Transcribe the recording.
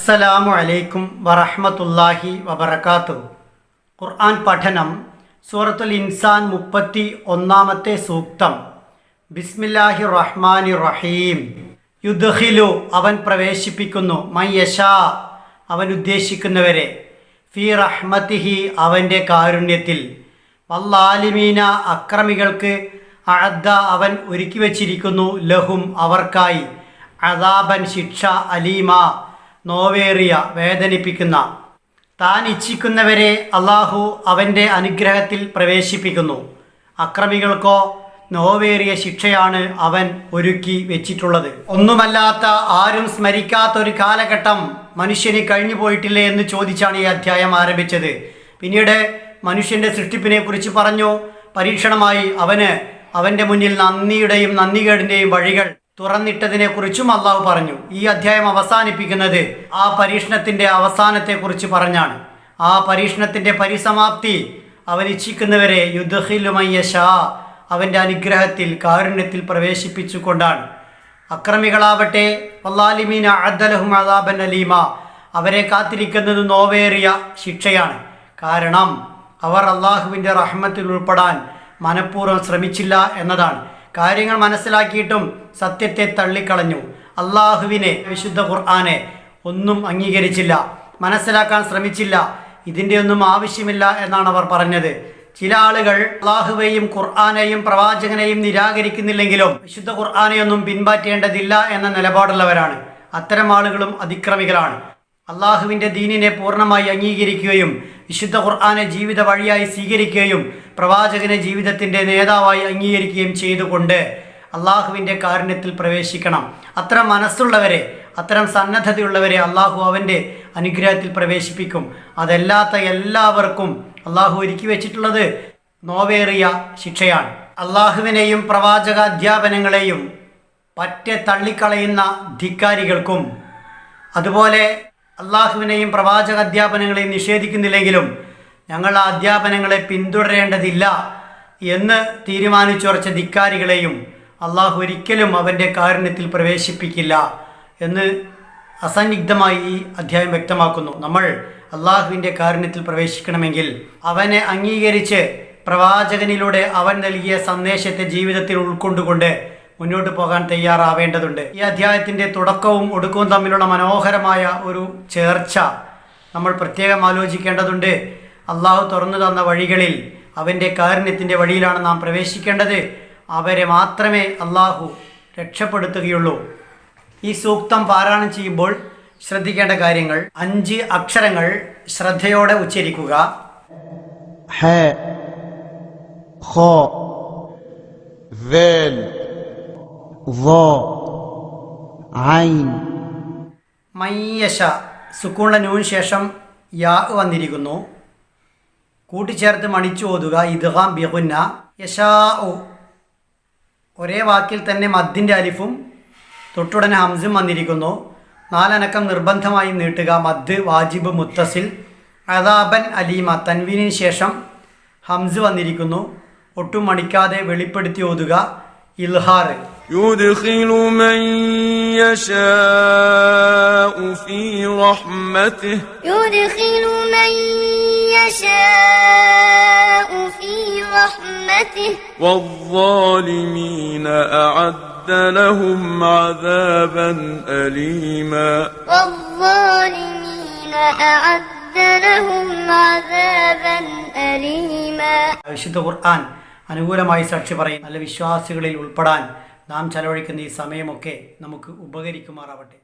അസ്സലാമു അലൈക്കും വറഹ്മത്തുള്ളാഹി വബറകാതുഹു. ഖുർആൻ പഠനം സൂറത്തുൽ ഇൻസാൻ 31-ാമത്തെ സൂക്തം. ബിസ്മില്ലാഹിർ റഹ്മാനിർ റഹീം. യുദ്ഖിലു അവൻ പ്രവേശിപ്പിക്കുന്നു, മയ്യശാ അവൻ ഉദ്ദേശിക്കുന്നവരെ, ഫീ റഹ്മതിഹി അവൻ്റെ കാരുണ്യത്തിൽ, വല്ലാലിമീന അക്രമികൾക്ക് അഅദ്ദ അവൻ ഒരുക്കി വച്ചിരിക്കുന്നു, ലഹും അവർക്കായി, അദാബൻ ശിക്ഷ, അലീമ നോവേറിയ വേദനിപ്പിക്കുന്ന. താൻ ഇച്ഛിക്കുന്നവരെ അള്ളാഹു അവൻ്റെ അനുഗ്രഹത്തിൽ പ്രവേശിപ്പിക്കുന്നു, അക്രമികൾക്കോ നോവേറിയ ശിക്ഷയാണ് അവൻ ഒരുക്കി വെച്ചിട്ടുള്ളത്. ഒന്നുമല്ലാത്ത ആരും സ്മരിക്കാത്തൊരു കാലഘട്ടം മനുഷ്യന് കഴിഞ്ഞു പോയിട്ടില്ലേ എന്ന് ചോദിച്ചാണ് ഈ അധ്യായം ആരംഭിച്ചത്. പിന്നീട് മനുഷ്യൻ്റെ സൃഷ്ടിപ്പിനെ കുറിച്ച് പറഞ്ഞു. പരീക്ഷണമായി അവൻ്റെ മുന്നിൽ നന്ദിയുടെയും നന്ദികേടിൻ്റെയും വഴികൾ തുറന്നിട്ടതിനെ കുറിച്ചും അള്ളാഹു പറഞ്ഞു. ഈ അധ്യായം അവസാനിപ്പിക്കുന്നത് ആ പരീക്ഷണത്തിൻ്റെ അവസാനത്തെക്കുറിച്ച് പറഞ്ഞാണ്. ആ പരീക്ഷണത്തിൻ്റെ പരിസമാപ്തി അവൻ ഇച്ഛിക്കുന്നവരെ യുദ്ഖിലു മയ്യശാ അവൻ്റെ അനുഗ്രഹത്തിൽ കാരുണ്യത്തിൽ പ്രവേശിപ്പിച്ചുകൊണ്ടാണ്. അക്രമികളാവട്ടെ വല്ലാലിമീന അഅദ്ദലഹും അദാബൻ അലീമ അവരെ കാത്തിരിക്കുന്നത് നോവേറിയ ശിക്ഷയാണ്. കാരണം അവർ അള്ളാഹുവിൻ്റെ റഹ്മത്തിൽ ഉൾപ്പെടാൻ മനഃപൂർവ്വം ശ്രമിച്ചില്ല എന്നതാണ്. കാര്യങ്ങൾ മനസ്സിലാക്കിയിട്ടും സത്യത്തെ തള്ളിക്കളഞ്ഞു. അള്ളാഹുവിനെ, വിശുദ്ധ ഖുർആനെ ഒന്നും അംഗീകരിച്ചില്ല, മനസ്സിലാക്കാൻ ശ്രമിച്ചില്ല. ഇതിൻ്റെ ഒന്നും ആവശ്യമില്ല എന്നാണ് അവർ പറഞ്ഞത്. ചില ആളുകൾ അള്ളാഹുവെയും ഖുർആനെയും പ്രവാചകനെയും നിരാകരിക്കുന്നില്ലെങ്കിലും വിശുദ്ധ ഖുർആനെയൊന്നും പിൻപറ്റേണ്ടതില്ല എന്ന നിലപാടുള്ളവരാണ്. അത്തരം ആളുകളും അതിക്രമികളാണ്. അള്ളാഹുവിൻ്റെ ദീനിനെ പൂർണ്ണമായി അംഗീകരിക്കുകയും വിശുദ്ധ ഖുർആനെ ജീവിത വഴിയായി സ്വീകരിക്കുകയും പ്രവാചകനെ ജീവിതത്തിൻ്റെ നേതാവായി അംഗീകരിക്കുകയും ചെയ്തുകൊണ്ട് അള്ളാഹുവിൻ്റെ കാരുണ്യത്തിൽ പ്രവേശിക്കണം. അത്തരം മനസ്സുള്ളവരെ, അത്തരം സന്നദ്ധതയുള്ളവരെ അള്ളാഹു അവൻ്റെ അനുഗ്രഹത്തിൽ പ്രവേശിപ്പിക്കും. അതല്ലാത്ത എല്ലാവർക്കും അള്ളാഹു ഒരുക്കി വെച്ചിട്ടുള്ളത് നോവേറിയ ശിക്ഷയാണ്. അള്ളാഹുവിനെയും പ്രവാചക അധ്യാപനങ്ങളെയും പറ്റെ തള്ളിക്കളയുന്ന ധിക്കാരികൾക്കും, അതുപോലെ അള്ളാഹുവിനെയും പ്രവാചക അധ്യാപനങ്ങളെയും നിഷേധിക്കുന്നില്ലെങ്കിലും ഞങ്ങൾ ആ അധ്യാപനങ്ങളെ പിന്തുടരേണ്ടതില്ല എന്ന് തീരുമാനിച്ചുറച്ച ധിക്കാരികളെയും അള്ളാഹു ഒരിക്കലും അവൻ്റെ കാരുണ്യത്തിൽ പ്രവേശിപ്പിക്കില്ല എന്ന് അസന്നിഗ്ധമായി ഈ അധ്യായം വ്യക്തമാക്കുന്നു. നമ്മൾ അള്ളാഹുവിൻ്റെ കാരുണ്യത്തിൽ പ്രവേശിക്കണമെങ്കിൽ അവനെ അംഗീകരിച്ച് പ്രവാചകനിലൂടെ അവൻ നൽകിയ സന്ദേശത്തെ ജീവിതത്തിൽ ഉൾക്കൊണ്ടുകൊണ്ട് മുന്നോട്ട് പോകാൻ തയ്യാറാവേണ്ടതുണ്ട്. ഈ അധ്യായത്തിൻ്റെ തുടക്കവും ഒടുക്കവും തമ്മിലുള്ള മനോഹരമായ ഒരു ചേർച്ച നമ്മൾ പ്രത്യേകം ആലോചിക്കേണ്ടതുണ്ട്. അള്ളാഹു തുറന്നു തന്ന വഴികളിൽ അവൻ്റെ കാരുണ്യത്തിൻ്റെ വഴിയിലാണ് നാം പ്രവേശിക്കേണ്ടത്. അവരെ മാത്രമേ അള്ളാഹു രക്ഷപ്പെടുത്തുകയുള്ളൂ. ഈ സൂക്തം പാരായണം ചെയ്യുമ്പോൾ ശ്രദ്ധിക്കേണ്ട കാര്യങ്ങൾ: 5 അക്ഷരങ്ങൾ ശ്രദ്ധയോടെ ഉച്ചരിക്കുക. ഹ, ഖ, ദാൽ, ള, ഐൻ. മയ്യശ സുക്കൂണിലെ നൂന് ശേഷം യാ വന്നിരിക്കുന്നു. കൂട്ടിച്ചേർത്ത് മണിച്ചു ഓതുക. ഇദ്ഗാം ബിഗുന്ന. യശാഉ ഒരേ വാക്കിൽ തന്നെ മദ്ദിൻ്റെ അലിഫും തൊട്ടുടനെ ഹംസും വന്നിരിക്കുന്നു. 4 അനക്കം നിർബന്ധമായി നീട്ടുക. മദ് വാജിബ് മുത്തസിൽ. അദാബൻ അലീമ തൻവീനിന് ശേഷം ഹംസ് വന്നിരിക്കുന്നു. ഒട്ടും മണിക്കാതെ വെളിപ്പെടുത്തി ഓതുക. ഇൽഹാർ. യുദ്ഖിലു മൻ യശാഉ ഫീ റഹ്മതിഹി യുദ്ഖിലു മൻ യശാഉ ഫീ റഹ്മതിഹി വദ്ദാലിമീന അഅദ്ദ ലഹും അദാബൻ അലീമ വദ്ദാലിമീന അഅദ്ദ ലഹും അദാബൻ അലീമ. വിശുദ്ധ ഖുർആൻ അനുകൂലമായി സാക്ഷി പറയും. നല്ല വിശ്വാസികളിൽ ഉൾപ്പെടാൻ നാം ചെലവഴിക്കുന്ന ഈ സമയമൊക്കെ നമുക്ക് ഉപകരിക്കുമാറാവട്ടെ.